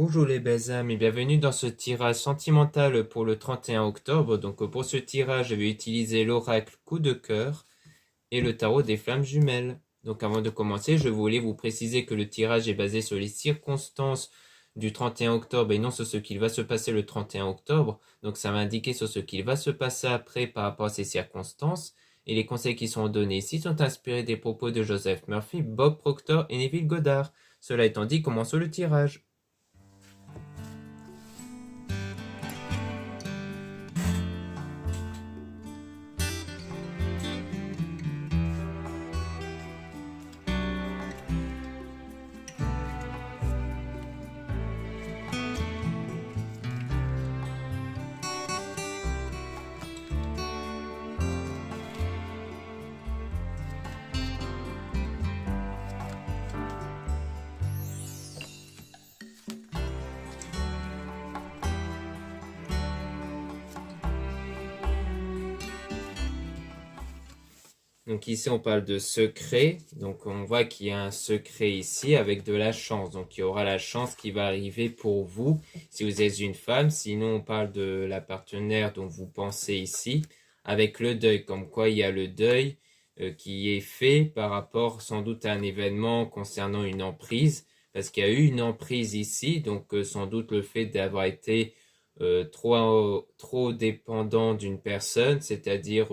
Bonjour les belles âmes et bienvenue dans ce tirage sentimental pour le 31 octobre. Donc pour ce tirage, je vais utiliser l'oracle coup de cœur et le tarot des flammes jumelles. Donc avant de commencer, je voulais vous préciser que le tirage est basé sur les circonstances du 31 octobre et non sur ce qu'il va se passer le 31 octobre. Donc ça va indiquer sur ce qu'il va se passer après par rapport à ces circonstances. Et les conseils qui sont donnés ici sont inspirés des propos de Joseph Murphy, Bob Proctor et Neville Goddard. Cela étant dit, commençons le tirage. Donc ici, on parle de secret. Donc on voit qu'il y a un secret ici avec de la chance. Donc il y aura la chance qui va arriver pour vous si vous êtes une femme. Sinon, on parle de la partenaire dont vous pensez ici avec le deuil. Comme quoi, il y a le deuil qui est fait par rapport sans doute à un événement concernant une emprise. Parce qu'il y a eu une emprise ici. Donc sans doute le fait d'avoir été trop dépendant d'une personne, c'est-à-dire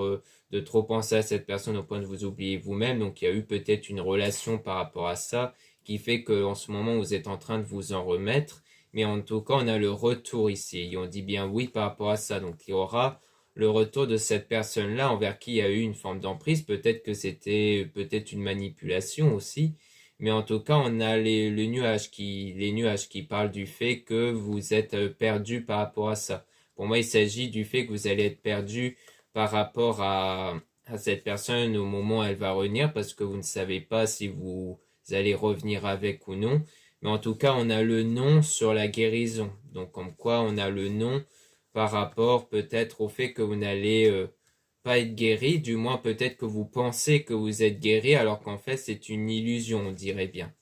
de trop penser à cette personne au point de vous oublier vous-même. Donc il y a eu peut-être une relation par rapport à ça qui fait qu'en ce moment vous êtes en train de vous en remettre. Mais en tout cas, on a le retour ici. Et on dit bien oui par rapport à ça. Donc il y aura le retour de cette personne-là envers qui il y a eu une forme d'emprise. Peut-être que c'était peut-être une manipulation aussi. Mais en tout cas, on a les nuages qui parlent du fait que vous êtes perdu par rapport à ça. Pour moi, il s'agit du fait que vous allez être perdu par rapport à cette personne au moment où elle va revenir parce que vous ne savez pas si vous allez revenir avec ou non. Mais en tout cas, on a le nom sur la guérison. Donc, comme quoi, on a le nom par rapport peut-être au fait que vous n'allez pas être guéri, du moins peut-être que vous pensez que vous êtes guéri alors qu'en fait c'est une illusion, on dirait bien.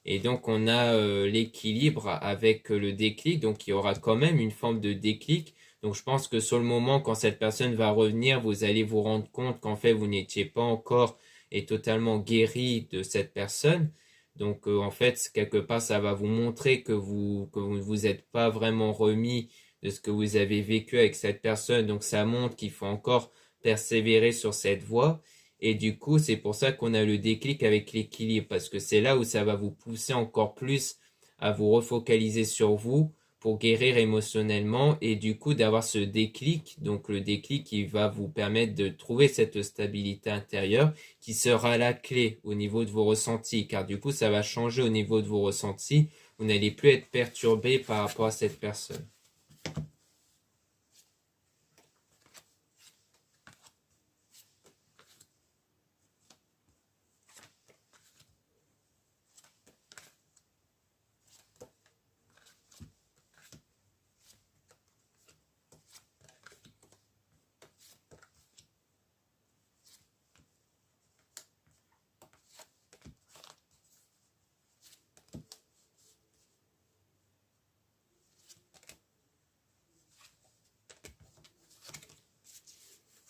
Et donc on a l'équilibre avec le déclic, donc il y aura quand même une forme de déclic. Donc je pense que sur le moment quand cette personne va revenir, vous allez vous rendre compte qu'en fait vous n'étiez pas encore et totalement guéri de cette personne. Donc en fait quelque part ça va vous montrer que vous ne vous êtes pas vraiment remis de ce que vous avez vécu avec cette personne. Donc ça montre qu'il faut encore persévérer sur cette voie. Et du coup, c'est pour ça qu'on a le déclic avec l'équilibre, parce que c'est là où ça va vous pousser encore plus à vous refocaliser sur vous pour guérir émotionnellement et du coup d'avoir ce déclic, donc le déclic qui va vous permettre de trouver cette stabilité intérieure qui sera la clé au niveau de vos ressentis, car du coup ça va changer au niveau de vos ressentis, vous n'allez plus être perturbé par rapport à cette personne.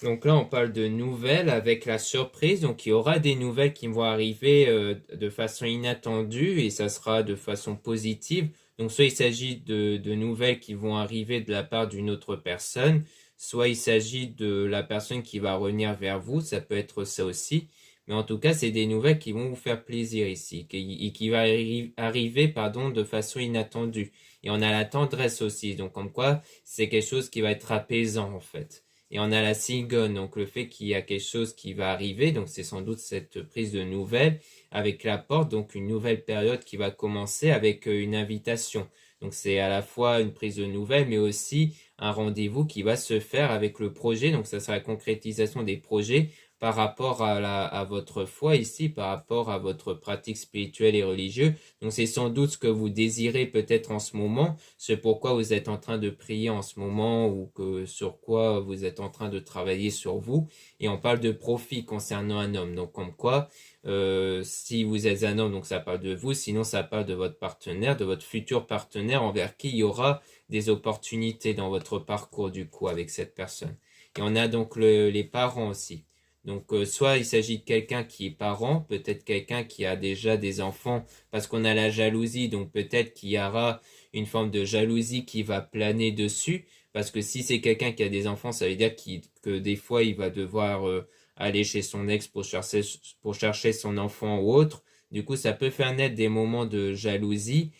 Donc là, on parle de nouvelles avec la surprise. Donc il y aura des nouvelles qui vont arriver de façon inattendue et ça sera de façon positive. Donc soit il s'agit de nouvelles qui vont arriver de la part d'une autre personne, soit il s'agit de la personne qui va revenir vers vous. Ça peut être ça aussi. Mais en tout cas, c'est des nouvelles qui vont vous faire plaisir ici et qui va arriver pardon, de façon inattendue. Et on a la tendresse aussi. Donc comme quoi, c'est quelque chose qui va être apaisant en fait. Et on a la cigone, donc le fait qu'il y a quelque chose qui va arriver, donc c'est sans doute cette prise de nouvelles avec la porte, donc une nouvelle période qui va commencer avec une invitation. Donc c'est à la fois une prise de nouvelles, mais aussi un rendez-vous qui va se faire avec le projet, donc ça sera la concrétisation des projets par rapport à votre foi ici, par rapport à votre pratique spirituelle et religieuse. Donc c'est sans doute ce que vous désirez peut-être en ce moment, c'est pourquoi vous êtes en train de prier en ce moment ou que sur quoi vous êtes en train de travailler sur vous. Et on parle de profit concernant un homme. Donc comme quoi, si vous êtes un homme, donc ça parle de vous, sinon ça parle de votre partenaire, de votre futur partenaire envers qui il y aura des opportunités dans votre parcours du coup avec cette personne. Et on a donc les parents aussi. Donc soit il s'agit de quelqu'un qui est parent, peut-être quelqu'un qui a déjà des enfants, parce qu'on a la jalousie, donc peut-être qu'il y aura une forme de jalousie qui va planer dessus, parce que si c'est quelqu'un qui a des enfants, ça veut dire que des fois il va devoir aller chez son ex pour chercher son enfant ou autre. Du coup, ça peut faire naître des moments de jalousie,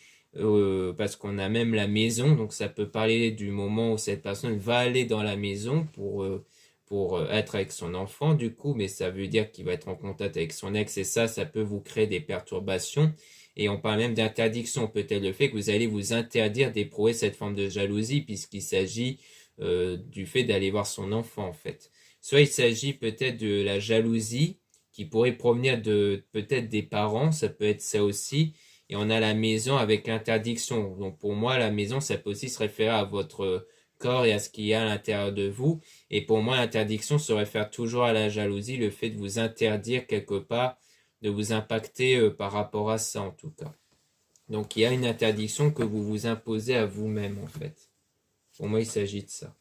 parce qu'on a même la maison, donc ça peut parler du moment où cette personne va aller dans la maison pour être avec son enfant du coup, mais ça veut dire qu'il va être en contact avec son ex et ça peut vous créer des perturbations. Et on parle même d'interdiction, peut-être le fait que vous allez vous interdire d'éprouver cette forme de jalousie puisqu'il s'agit du fait d'aller voir son enfant en fait. Soit il s'agit peut-être de la jalousie qui pourrait provenir de peut-être des parents, ça peut être ça aussi. Et on a la maison avec l'interdiction. Donc pour moi, la maison, ça peut aussi se référer à votre corps et à ce qu'il y a à l'intérieur de vous. Et pour moi, l'interdiction se réfère toujours à la jalousie, le fait de vous interdire quelque part, de vous impacter par rapport à ça en tout cas. Donc il y a une interdiction que vous vous imposez à vous-même en fait. Pour moi, il s'agit de ça.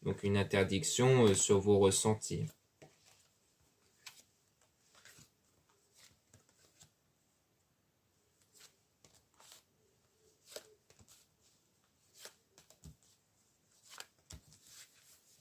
Donc une interdiction sur vos ressentis.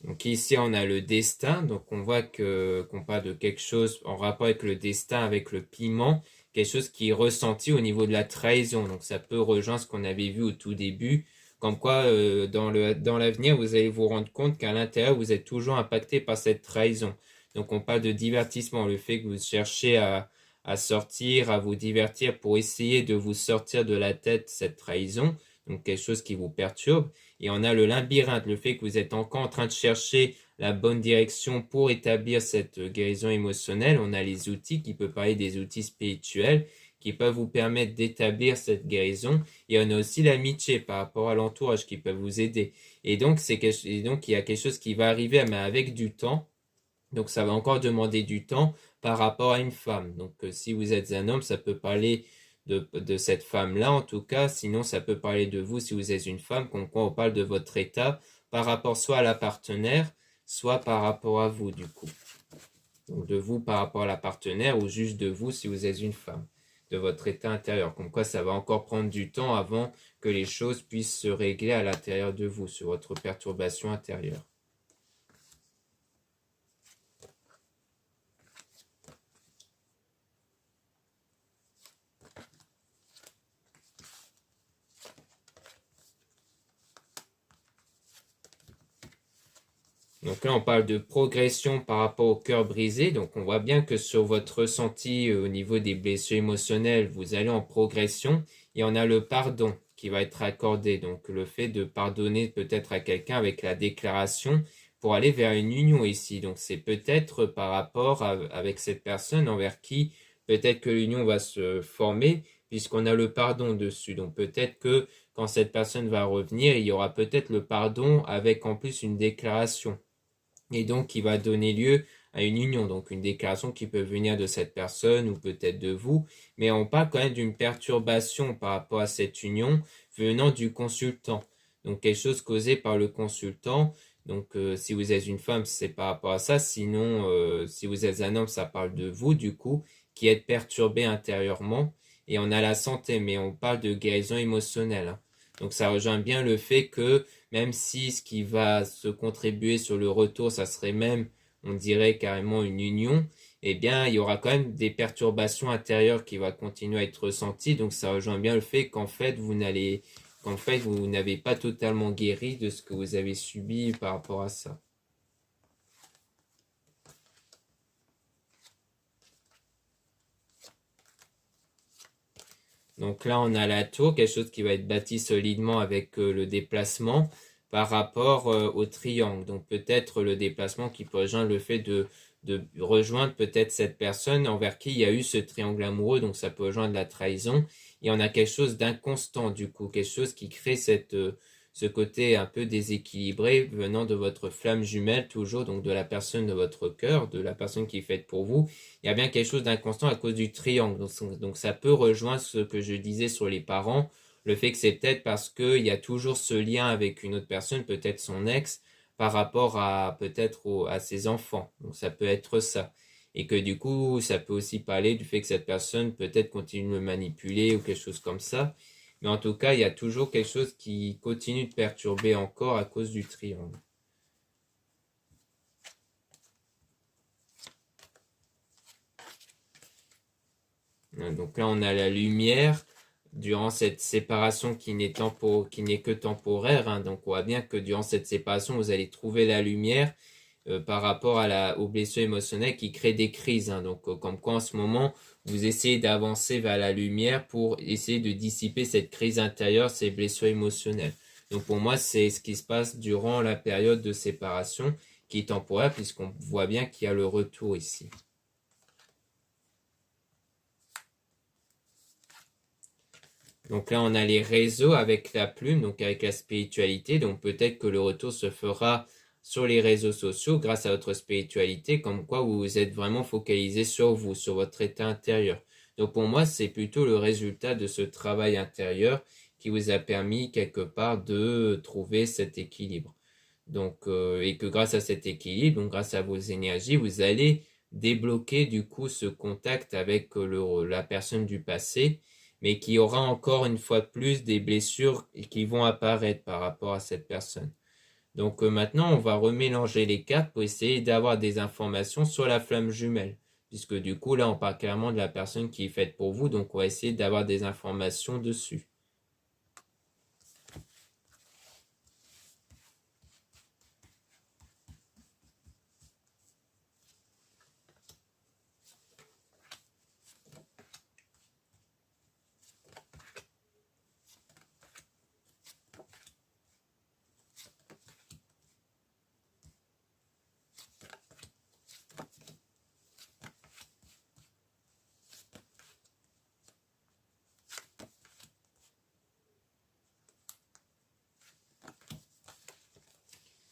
Donc ici on a le destin, donc on voit qu'on parle de quelque chose en rapport avec le destin, avec le piment, quelque chose qui est ressenti au niveau de la trahison. Donc ça peut rejoindre ce qu'on avait vu au tout début, comme quoi dans l'avenir vous allez vous rendre compte qu'à l'intérieur vous êtes toujours impacté par cette trahison. Donc on parle de divertissement, le fait que vous cherchez à sortir, à vous divertir pour essayer de vous sortir de la tête cette trahison, donc quelque chose qui vous perturbe. Et on a le labyrinthe, le fait que vous êtes encore en train de chercher la bonne direction pour établir cette guérison émotionnelle. On a les outils qui peuvent parler des outils spirituels qui peuvent vous permettre d'établir cette guérison. Et on a aussi l'amitié par rapport à l'entourage qui peuvent vous aider. Et donc, il y a quelque chose qui va arriver, mais avec du temps. Donc, ça va encore demander du temps par rapport à une femme. Donc, si vous êtes un homme, ça peut parler de cette femme-là, en tout cas. Sinon, ça peut parler de vous si vous êtes une femme, comme quoi on parle de votre état par rapport soit à la partenaire, soit par rapport à vous, du coup. Donc, de vous par rapport à la partenaire ou juste de vous si vous êtes une femme, de votre état intérieur. Comme quoi, ça va encore prendre du temps avant que les choses puissent se régler à l'intérieur de vous, sur votre perturbation intérieure. Donc là, on parle de progression par rapport au cœur brisé. Donc on voit bien que sur votre ressenti au niveau des blessures émotionnelles, vous allez en progression. Et on a le pardon qui va être accordé. Donc le fait de pardonner peut-être à quelqu'un avec la déclaration pour aller vers une union ici. Donc c'est peut-être par rapport avec cette personne envers qui peut-être que l'union va se former puisqu'on a le pardon dessus. Donc peut-être que quand cette personne va revenir, il y aura peut-être le pardon avec en plus une déclaration et donc qui va donner lieu à une union, donc une déclaration qui peut venir de cette personne ou peut-être de vous, mais on parle quand même d'une perturbation par rapport à cette union venant du consultant, donc quelque chose causé par le consultant. Donc si vous êtes une femme, c'est par rapport à ça, sinon si vous êtes un homme, ça parle de vous du coup, qui êtes perturbé intérieurement, et on a la santé, mais on parle de guérison émotionnelle, hein. Donc ça rejoint bien le fait que même si ce qui va se contribuer sur le retour, ça serait même, on dirait carrément une union, eh bien, il y aura quand même des perturbations intérieures qui vont continuer à être ressenties. Donc, ça rejoint bien le fait qu'en fait, vous n'avez pas totalement guéri de ce que vous avez subi par rapport à ça. Donc là, on a la tour, quelque chose qui va être bâti solidement avec le déplacement par rapport au triangle. Donc peut-être le déplacement qui peut rejoindre le fait de rejoindre peut-être cette personne envers qui il y a eu ce triangle amoureux, donc ça peut rejoindre la trahison. Et on a quelque chose d'inconstant du coup, quelque chose qui crée ce côté un peu déséquilibré venant de votre flamme jumelle toujours, donc de la personne de votre cœur, de la personne qui est faite pour vous. Il y a bien quelque chose d'inconstant à cause du triangle. Donc ça peut rejoindre ce que je disais sur les parents, le fait que c'est peut-être parce qu'il y a toujours ce lien avec une autre personne, peut-être son ex, par rapport à peut-être à ses enfants. Donc ça peut être ça. Et que du coup, ça peut aussi parler du fait que cette personne peut-être continue de me manipuler ou quelque chose comme ça. Mais en tout cas, il y a toujours quelque chose qui continue de perturber encore à cause du triangle. Donc là, on a la lumière durant cette séparation qui n'est que temporaire. Hein. Donc on voit bien que durant cette séparation, vous allez trouver la lumière par rapport aux blessures émotionnelles qui créent des crises. Hein. Donc comme quoi en ce moment, vous essayez d'avancer vers la lumière pour essayer de dissiper cette crise intérieure, ces blessures émotionnelles. Donc pour moi, c'est ce qui se passe durant la période de séparation qui est temporaire puisqu'on voit bien qu'il y a le retour ici. Donc là, on a les réseaux avec la plume, donc avec la spiritualité. Donc peut-être que le retour se fera sur les réseaux sociaux grâce à votre spiritualité, comme quoi vous êtes vraiment focalisé sur vous, sur votre état intérieur. Donc pour moi, c'est plutôt le résultat de ce travail intérieur qui vous a permis quelque part de trouver cet équilibre. Donc, et que grâce à cet équilibre, donc grâce à vos énergies, vous allez débloquer du coup ce contact avec la personne du passé, mais qui aura encore une fois de plus des blessures qui vont apparaître par rapport à cette personne. Donc maintenant, on va remélanger les cartes pour essayer d'avoir des informations sur la flamme jumelle, puisque du coup, là, on parle clairement de la personne qui est faite pour vous, donc on va essayer d'avoir des informations dessus.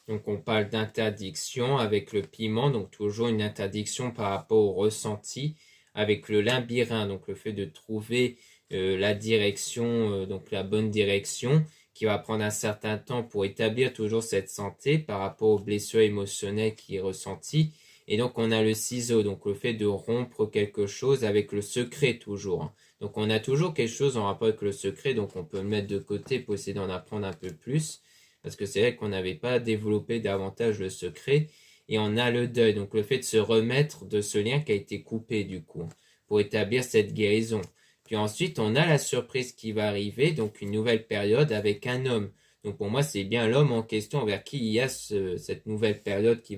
Donc on parle d'interdiction avec le piment, donc toujours une interdiction par rapport au ressenti, avec le labyrinthe, donc le fait de trouver la direction, donc la bonne direction, qui va prendre un certain temps pour établir toujours cette santé par rapport aux blessures émotionnelles qui est ressentie. Et donc on a le ciseau, donc le fait de rompre quelque chose avec le secret toujours. Hein. Donc on a toujours quelque chose en rapport avec le secret, donc on peut le mettre de côté pour essayer d'en apprendre un peu plus parce que c'est vrai qu'on n'avait pas développé davantage le secret, et on a le deuil, donc le fait de se remettre de ce lien qui a été coupé du coup, pour établir cette guérison. Puis ensuite, on a la surprise qui va arriver, donc une nouvelle période avec un homme. Donc pour moi, c'est bien l'homme en question vers qui il y a cette nouvelle période qui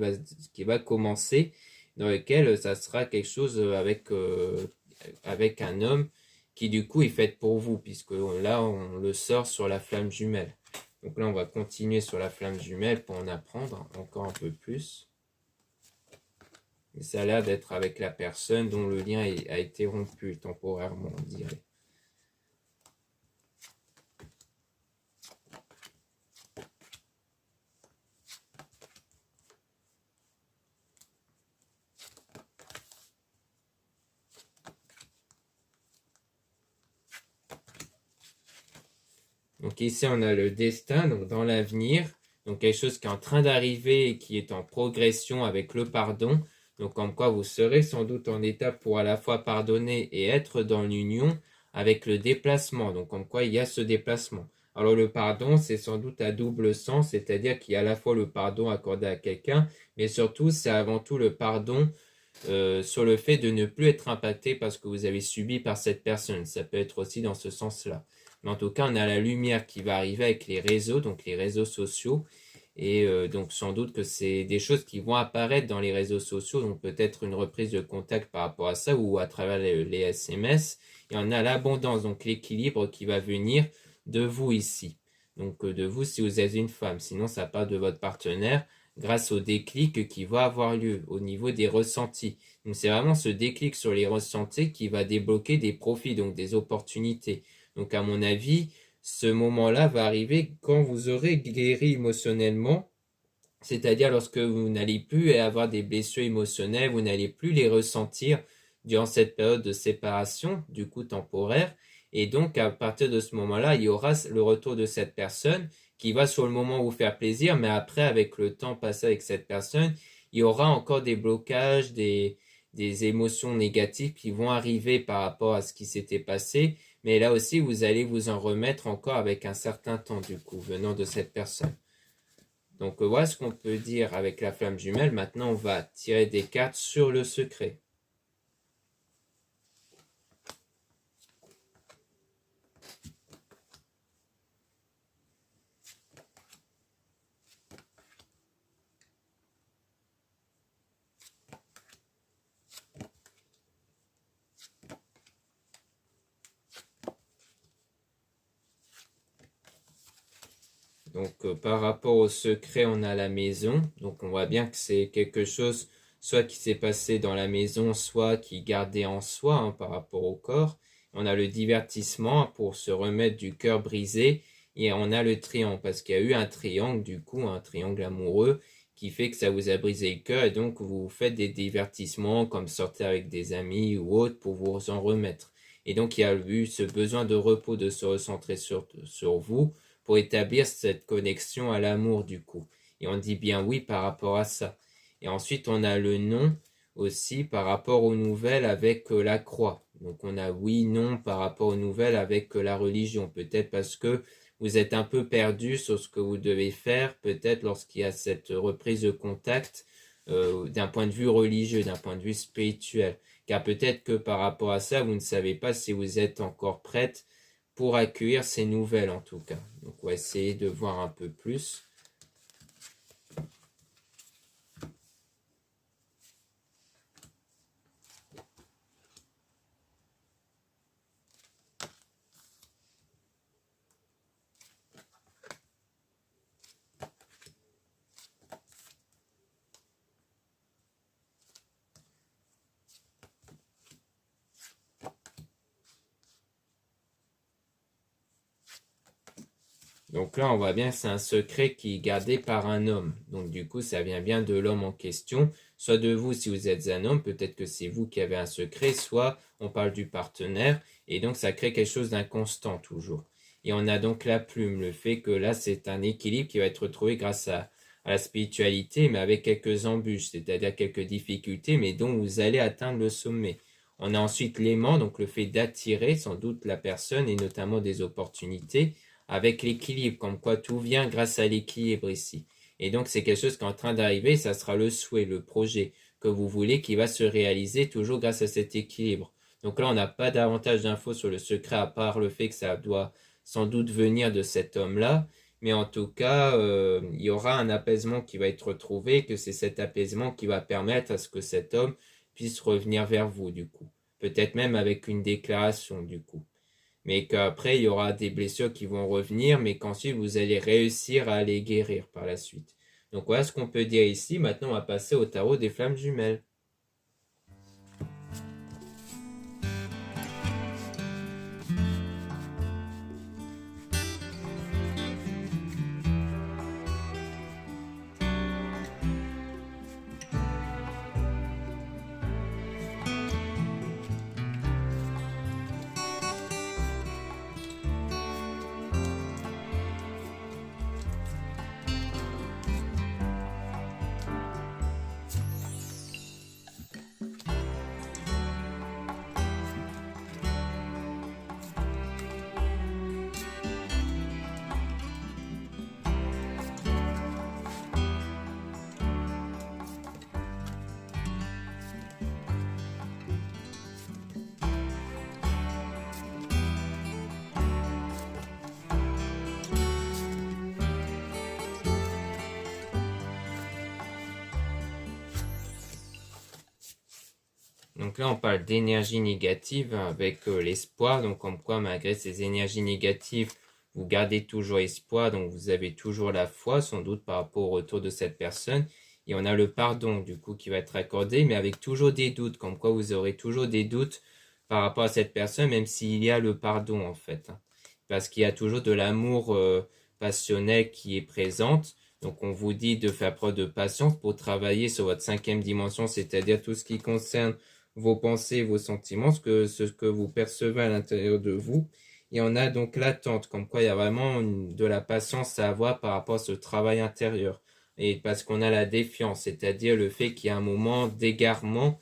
va commencer, dans laquelle ça sera quelque chose avec un homme qui du coup est fait pour vous, puisque là, on le sort sur la flamme jumelle. Donc là, on va continuer sur la flamme jumelle pour en apprendre encore un peu plus. Mais ça a l'air d'être avec la personne dont le lien a été rompu temporairement, on dirait. Donc ici, on a le destin, donc dans l'avenir. Donc quelque chose qui est en train d'arriver et qui est en progression avec le pardon. Donc comme quoi vous serez sans doute en étape pour à la fois pardonner et être dans l'union avec le déplacement. Donc comme quoi il y a ce déplacement. Alors le pardon, c'est sans doute à double sens, c'est-à-dire qu'il y a à la fois le pardon accordé à quelqu'un, mais surtout c'est avant tout le pardon sur le fait de ne plus être impacté par ce que vous avez subi par cette personne. Ça peut être aussi dans ce sens-là. Mais en tout cas, on a la lumière qui va arriver avec les réseaux, donc les réseaux sociaux. Et donc sans doute que c'est des choses qui vont apparaître dans les réseaux sociaux, donc peut-être une reprise de contact par rapport à ça ou à travers les SMS. Et on a l'abondance, donc l'équilibre qui va venir de vous ici. donc de vous si vous êtes une femme. Sinon, ça part de votre partenaire grâce au déclic qui va avoir lieu au niveau des ressentis. Donc, c'est vraiment ce déclic sur les ressentis qui va débloquer des profits, donc des opportunités. Donc, à mon avis, ce moment-là va arriver quand vous aurez guéri émotionnellement, c'est-à-dire lorsque vous n'allez plus avoir des blessures émotionnelles, vous n'allez plus les ressentir durant cette période de séparation, du coup temporaire. Et donc, à partir de ce moment-là, il y aura le retour de cette personne qui va sur le moment vous faire plaisir, mais après, avec le temps passé avec cette personne, il y aura encore des blocages, des émotions négatives qui vont arriver par rapport à ce qui s'était passé. Mais là aussi, vous allez vous en remettre encore avec un certain temps, du coup, venant de cette personne. Donc voilà ce qu'on peut dire avec la flamme jumelle. Maintenant, on va tirer des cartes sur le secret. Donc par rapport au secret, on a la maison. Donc on voit bien que c'est quelque chose soit qui s'est passé dans la maison, soit qui gardait en soi hein, par rapport au corps. On a le divertissement pour se remettre du cœur brisé. Et on a le triangle parce qu'il y a eu un triangle du coup, un triangle amoureux qui fait que ça vous a brisé le cœur. Et donc vous faites des divertissements comme sortir avec des amis ou autres pour vous en remettre. Et donc il y a eu ce besoin de repos, de se recentrer sur vous pour établir cette connexion à l'amour du coup. Et on dit bien oui par rapport à ça. Et ensuite on a le non aussi par rapport aux nouvelles avec la croix. Donc on a oui, non par rapport aux nouvelles avec la religion. Peut-être parce que vous êtes un peu perdu sur ce que vous devez faire, peut-être lorsqu'il y a cette reprise de contact d'un point de vue religieux, d'un point de vue spirituel. Car peut-être que par rapport à ça, vous ne savez pas si vous êtes encore prête pour accueillir ces nouvelles en tout cas. Donc on va essayer de voir un peu plus. Donc là, on voit bien que c'est un secret qui est gardé par un homme. Donc du coup, ça vient bien de l'homme en question. Soit de vous si vous êtes un homme, peut-être que c'est vous qui avez un secret, soit on parle du partenaire. Et donc ça crée quelque chose d'inconstant toujours. Et on a donc la plume, le fait que là, c'est un équilibre qui va être retrouvé grâce à la spiritualité, mais avec quelques embûches, c'est-à-dire quelques difficultés, mais dont vous allez atteindre le sommet. On a ensuite l'aimant, donc le fait d'attirer sans doute la personne et notamment des opportunités avec l'équilibre, comme quoi tout vient grâce à l'équilibre ici. Et donc c'est quelque chose qui est en train d'arriver, ça sera le souhait, le projet que vous voulez qui va se réaliser toujours grâce à cet équilibre. Donc là, on n'a pas davantage d'infos sur le secret à part le fait que ça doit sans doute venir de cet homme-là. Mais en tout cas, il y aura un apaisement qui va être retrouvé, que c'est cet apaisement qui va permettre à ce que cet homme puisse revenir vers vous du coup. Peut-être même avec une déclaration du coup. Mais qu'après, il y aura des blessures qui vont revenir, mais qu'ensuite, vous allez réussir à les guérir par la suite. Donc voilà ce qu'on peut dire ici. Maintenant, on va passer au tarot des flammes jumelles. Donc là, on parle d'énergie négative avec l'espoir. Donc comme quoi, malgré ces énergies négatives, vous gardez toujours espoir, donc vous avez toujours la foi, sans doute par rapport au retour de cette personne. Et on a le pardon, du coup, qui va être accordé, mais avec toujours des doutes, comme quoi vous aurez toujours des doutes par rapport à cette personne, même s'il y a le pardon, en fait. Parce qu'il y a toujours de l'amour passionnel qui est présente. Donc, on vous dit de faire preuve de patience pour travailler sur votre cinquième dimension, c'est-à-dire tout ce qui concerne vos pensées, vos sentiments, ce que vous percevez à l'intérieur de vous. Et on a donc l'attente, comme quoi il y a vraiment de la patience à avoir par rapport à ce travail intérieur. Et parce qu'on a la défiance, c'est-à-dire le fait qu'il y a un moment d'égarement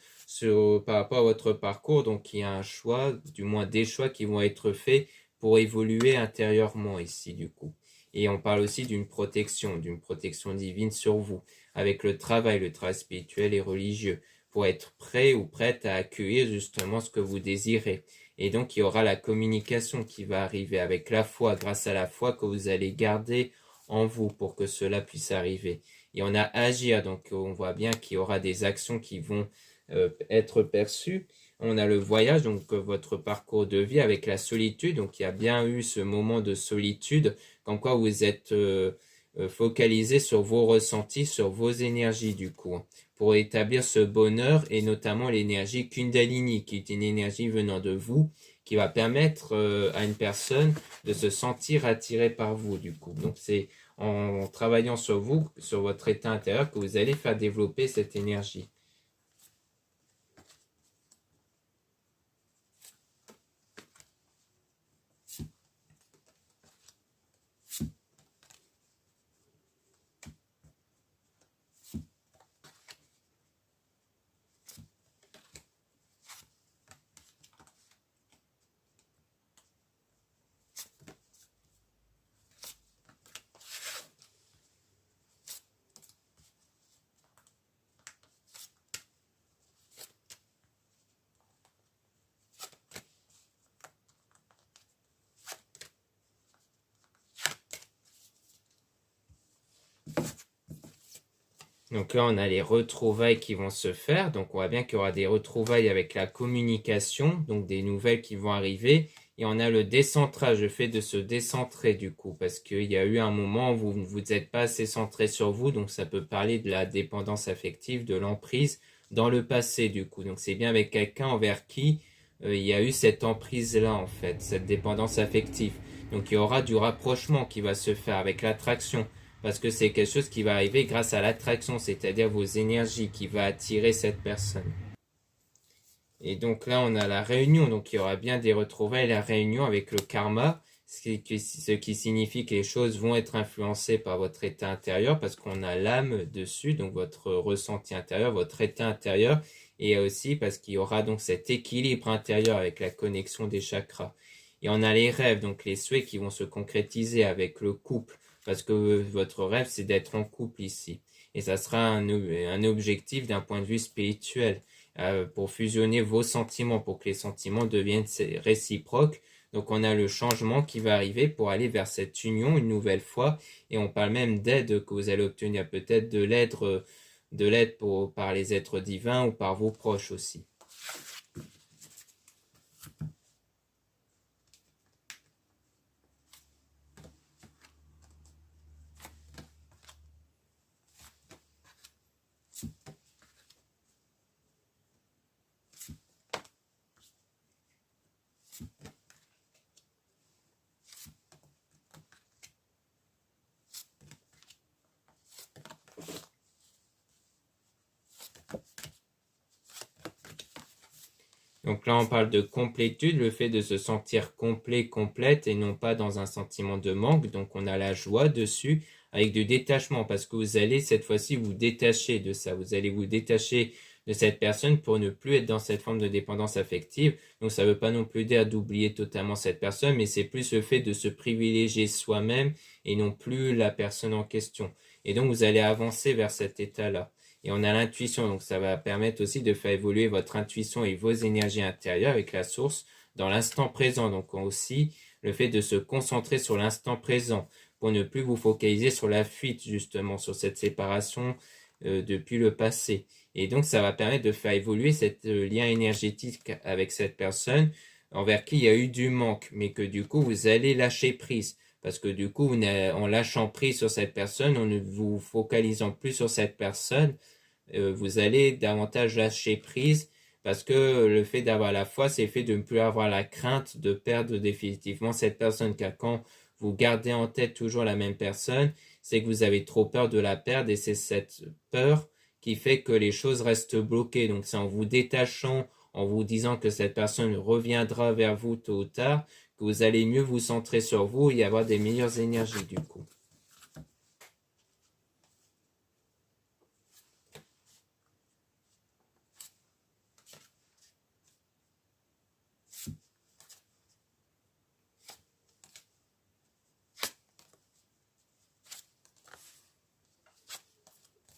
par rapport à votre parcours, donc il y a un choix, du moins des choix qui vont être faits pour évoluer intérieurement ici du coup. Et on parle aussi d'une protection divine sur vous, avec le travail spirituel et religieux, pour être prêt ou prête à accueillir justement ce que vous désirez. Et donc il y aura la communication qui va arriver avec la foi, grâce à la foi que vous allez garder en vous pour que cela puisse arriver. Et on a agir, donc on voit bien qu'il y aura des actions qui vont être perçues. On a le voyage, donc votre parcours de vie avec la solitude. Donc il y a bien eu ce moment de solitude, comme quoi vous êtes focalisé sur vos ressentis, sur vos énergies du coup, pour établir ce bonheur et notamment l'énergie Kundalini, qui est une énergie venant de vous, qui va permettre à une personne de se sentir attirée par vous du coup. Donc c'est en travaillant sur vous, sur votre état intérieur, que vous allez faire développer cette énergie. Donc là, on a les retrouvailles qui vont se faire. Donc on voit bien qu'il y aura des retrouvailles avec la communication, donc des nouvelles qui vont arriver. Et on a le décentrage, le fait de se décentrer du coup, parce qu'il y a eu un moment où vous ne vous êtes pas assez centré sur vous, donc ça peut parler de la dépendance affective, de l'emprise dans le passé du coup. Donc c'est bien avec quelqu'un envers qui il y a eu cette emprise-là en fait, cette dépendance affective. Donc il y aura du rapprochement qui va se faire avec l'attraction parce que c'est quelque chose qui va arriver grâce à l'attraction, c'est-à-dire vos énergies qui va attirer cette personne. Et donc là, on a la réunion, donc il y aura bien des retrouvailles, la réunion avec le karma, ce qui signifie que les choses vont être influencées par votre état intérieur, parce qu'on a l'âme dessus, donc votre ressenti intérieur, votre état intérieur, et aussi parce qu'il y aura donc cet équilibre intérieur avec la connexion des chakras. Et on a les rêves, donc les souhaits qui vont se concrétiser avec le couple, parce que votre rêve, c'est d'être en couple ici. Et ça sera un objectif d'un point de vue spirituel pour fusionner vos sentiments, pour que les sentiments deviennent réciproques. Donc on a le changement qui va arriver pour aller vers cette union une nouvelle fois. Et on parle même d'aide que vous allez obtenir, peut-être de l'aide par les êtres divins ou par vos proches aussi. Donc là, on parle de complétude, le fait de se sentir complet, complète et non pas dans un sentiment de manque. Donc on a la joie dessus avec du détachement parce que vous allez cette fois-ci vous détacher de ça. Vous allez vous détacher de cette personne pour ne plus être dans cette forme de dépendance affective. Donc ça ne veut pas non plus dire d'oublier totalement cette personne, mais c'est plus le fait de se privilégier soi-même et non plus la personne en question. Et donc vous allez avancer vers cet état-là. Et on a l'intuition, donc ça va permettre aussi de faire évoluer votre intuition et vos énergies intérieures avec la source dans l'instant présent. Donc aussi le fait de se concentrer sur l'instant présent pour ne plus vous focaliser sur la fuite justement, sur cette séparation depuis le passé. Et donc ça va permettre de faire évoluer cet lien énergétique avec cette personne envers qui il y a eu du manque, mais que du coup vous allez lâcher prise. Parce que du coup, en lâchant prise sur cette personne, en ne vous focalisant plus sur cette personne, vous allez davantage lâcher prise parce que le fait d'avoir la foi, c'est le fait de ne plus avoir la crainte de perdre définitivement cette personne. Car quand vous gardez en tête toujours la même personne, c'est que vous avez trop peur de la perdre et c'est cette peur qui fait que les choses restent bloquées. Donc c'est en vous détachant, en vous disant que cette personne reviendra vers vous tôt ou tard, que vous allez mieux vous centrer sur vous et avoir des meilleures énergies du coup.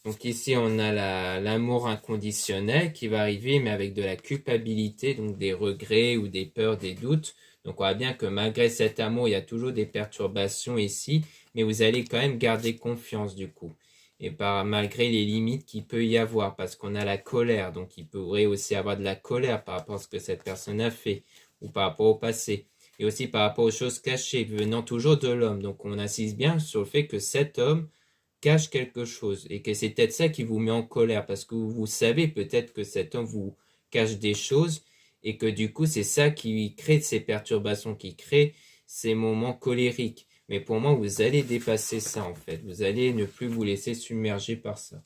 Donc ici, on a l'amour inconditionnel qui va arriver, mais avec de la culpabilité, donc des regrets ou des peurs, des doutes. Donc on voit bien que malgré cet amour, il y a toujours des perturbations ici, mais vous allez quand même garder confiance du coup. Et malgré les limites qu'il peut y avoir, parce qu'on a la colère, donc il pourrait aussi avoir de la colère par rapport à ce que cette personne a fait, ou par rapport au passé. Et aussi par rapport aux choses cachées, venant toujours de l'homme. Donc on insiste bien sur le fait que cet homme cache quelque chose et que c'est peut-être ça qui vous met en colère parce que vous savez peut-être que cet homme vous cache des choses et que du coup c'est ça qui crée ces perturbations, qui crée ces moments colériques. Mais pour moi, vous allez dépasser ça en fait. Vous allez ne plus vous laisser submerger par ça.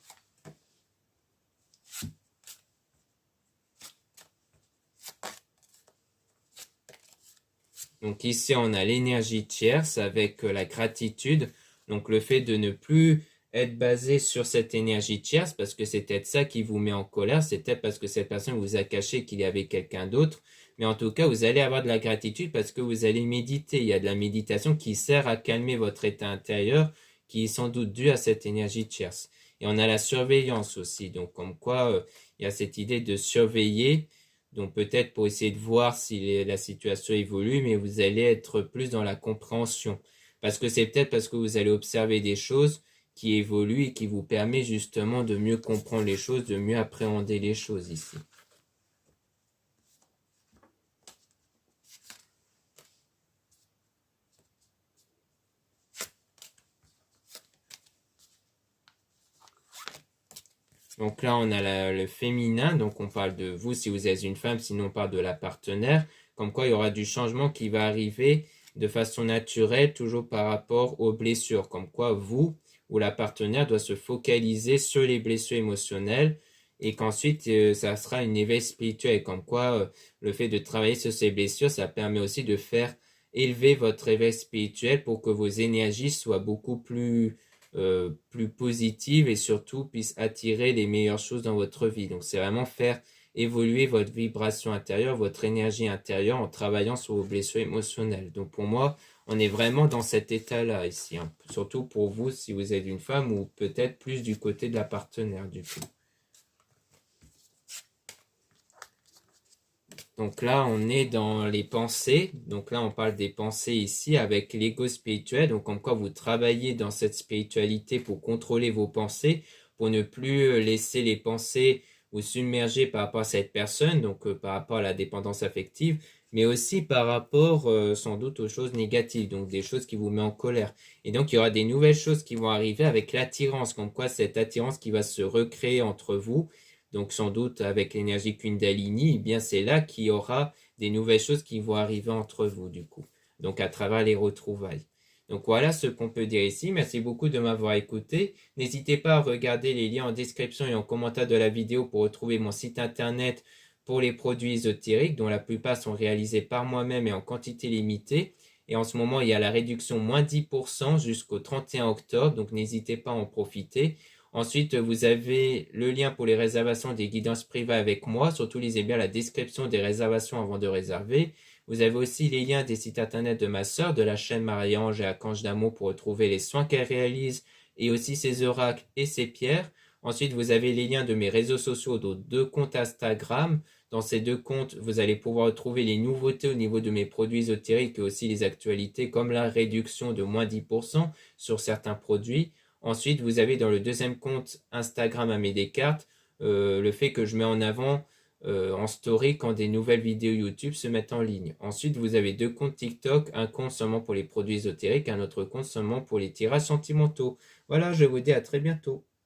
Donc ici, on a l'énergie tierce avec la gratitude. Donc le fait de ne plus être basé sur cette énergie tierce parce que c'est peut-être ça qui vous met en colère, c'est peut-être parce que cette personne vous a caché qu'il y avait quelqu'un d'autre. Mais en tout cas, vous allez avoir de la gratitude parce que vous allez méditer. Il y a de la méditation qui sert à calmer votre état intérieur qui est sans doute dû à cette énergie tierce. Et on a la surveillance aussi. Donc comme quoi, il y a cette idée de surveiller donc peut-être pour essayer de voir si la situation évolue, mais vous allez être plus dans la compréhension. Parce que c'est peut-être parce que vous allez observer des choses qui évoluent et qui vous permet justement de mieux comprendre les choses, de mieux appréhender les choses ici. Donc là, on a le féminin, donc on parle de vous si vous êtes une femme, sinon on parle de la partenaire, comme quoi il y aura du changement qui va arriver de façon naturelle, toujours par rapport aux blessures, comme quoi vous ou la partenaire doit se focaliser sur les blessures émotionnelles et qu'ensuite ça sera une éveil spirituel, comme quoi le fait de travailler sur ces blessures, ça permet aussi de faire élever votre éveil spirituel pour que vos énergies soient beaucoup plus positive et surtout puisse attirer les meilleures choses dans votre vie. Donc c'est vraiment faire évoluer votre vibration intérieure, votre énergie intérieure en travaillant sur vos blessures émotionnelles. Donc pour moi, on est vraiment dans cet état-là ici, hein. Surtout pour vous si vous êtes une femme ou peut-être plus du côté de la partenaire du coup. Donc là, on est dans les pensées. Donc là, on parle des pensées ici avec l'ego spirituel. Donc comme quoi vous travaillez dans cette spiritualité pour contrôler vos pensées, pour ne plus laisser les pensées vous submerger par rapport à cette personne, donc par rapport à la dépendance affective, mais aussi par rapport sans doute aux choses négatives, donc des choses qui vous mettent en colère. Et donc il y aura des nouvelles choses qui vont arriver avec l'attirance, comme quoi cette attirance qui va se recréer entre vous donc sans doute avec l'énergie Kundalini, eh bien c'est là qu'il y aura des nouvelles choses qui vont arriver entre vous du coup. Donc à travers les retrouvailles. Donc voilà ce qu'on peut dire ici. Merci beaucoup de m'avoir écouté. N'hésitez pas à regarder les liens en description et en commentaire de la vidéo pour retrouver mon site internet pour les produits ésotériques dont la plupart sont réalisés par moi-même et en quantité limitée. Et en ce moment, il y a la réduction moins 10% jusqu'au 31 octobre, donc n'hésitez pas à en profiter. Ensuite, vous avez le lien pour les réservations des guidances privées avec moi. Surtout, lisez bien la description des réservations avant de réserver. Vous avez aussi les liens des sites internet de ma sœur, de la chaîne Marie-Ange et Archange d'Amour pour retrouver les soins qu'elle réalise et aussi ses oracles et ses pierres. Ensuite, vous avez les liens de mes réseaux sociaux, de 2 comptes Instagram. Dans ces 2 comptes, vous allez pouvoir retrouver les nouveautés au niveau de mes produits ésotériques et aussi les actualités comme la réduction de moins 10% sur certains produits. Ensuite, vous avez dans le 2e compte Instagram Amédée Descartes le fait que je mets en avant en story quand des nouvelles vidéos YouTube se mettent en ligne. Ensuite, vous avez 2 comptes TikTok, un compte seulement pour les produits ésotériques, un autre compte seulement pour les tirages sentimentaux. Voilà, je vous dis à très bientôt.